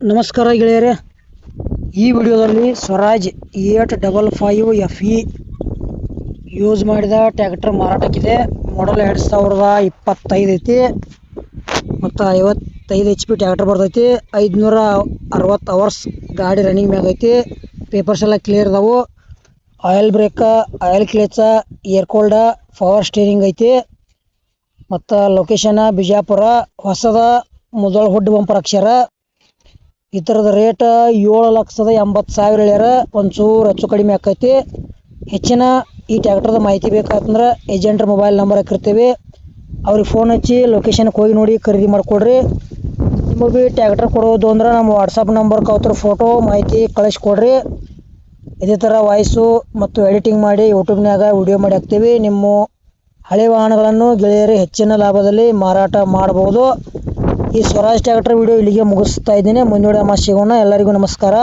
ನಮಸ್ಕಾರ ಗೆಳೆಯರೇ, ಈ ವಿಡಿಯೋದಲ್ಲಿ ಸ್ವರಾಜ್ 855FE ಯೂಸ್ ಮಾಡಿದ ಟ್ರ್ಯಾಕ್ಟರ್ ಮಾರಾಟಕ್ಕಿದೆ. ಮಾಡಲ್ 2025 ಐತಿ ಮತ್ತು 55 HP ಟ್ರ್ಯಾಕ್ಟರ್ ಬರ್ತೈತಿ. 560 ಅವರ್ಸ್ ಗಾಡಿ ರನ್ನಿಂಗ್ ಮ್ಯಾಗ ಐತಿ. ಪೇಪರ್ಸ್ ಎಲ್ಲ ಕ್ಲಿಯರ್ ಅದಾವು. Oil brake, oil clutch, air cold, power steering ಐತಿ. ಮತ್ತು ಲೊಕೇಶನ್ ಬಿಜಾಪುರ. ಹೊಸದ ಮುದೋಳ ಹುಡ್ ಬಂಪರ್ ಅಕ್ಷರ. ಈ ಥರದ ರೇಟ್ 7,80,000 ಹೇಳ್ಯಾರ. ಒಂಚೂರು ಹೆಚ್ಚು ಕಡಿಮೆ ಆಕೈತಿ. ಹೆಚ್ಚಿನ ಈ ಟ್ರ್ಯಾಕ್ಟರ್ದ ಮಾಹಿತಿ ಬೇಕಾತಂದ್ರೆ ಏಜೆಂಟ್ರ ಮೊಬೈಲ್ ನಂಬರ್ ಹಾಕಿರ್ತೀವಿ, ಅವ್ರಿಗೆ ಫೋನ್ ಹಚ್ಚಿ ಲೊಕೇಶನ್ಗೆ ಹೋಗಿ ನೋಡಿ ಖರೀದಿ ಮಾಡಿಕೊಡ್ರಿ. ನಿಮಗೆ ಟ್ರ್ಯಾಕ್ಟರ್ ಕೊಡೋದು ಅಂದ್ರೆ ನಮ್ಮ ವಾಟ್ಸಪ್ ನಂಬರ್ಗೆ ಅವ್ರ ಫೋಟೋ ಮಾಹಿತಿ ಕಳಿಸ್ಕೊಡ್ರಿ. ಇದೇ ಥರ ವಾಯ್ಸು ಮತ್ತು ಎಡಿಟಿಂಗ್ ಮಾಡಿ ಯೂಟ್ಯೂಬ್ನಾಗ ವಿಡಿಯೋ ಮಾಡಿ ಹಾಕ್ತೀವಿ. ನಿಮ್ಮ ಹಳೆ ವಾಹನಗಳನ್ನು ಗೆಳೆಯರು ಹೆಚ್ಚಿನ ಲಾಭದಲ್ಲಿ ಮಾರಾಟ ಮಾಡ್ಬೋದು. ಈ ಸ್ವರಾಜ್ ಟ್ರ್ಯಾಕ್ಟರ್ ವಿಡಿಯೋ ಇಲ್ಲಿಗೆ ಮುಗಿಸ್ತಾ ಇದ್ದೀನಿ. ಮುಂದಿನ ವಿಡಿಯೋ ಸಿಗೋಣ. ಎಲ್ಲರಿಗೂ ನಮಸ್ಕಾರ.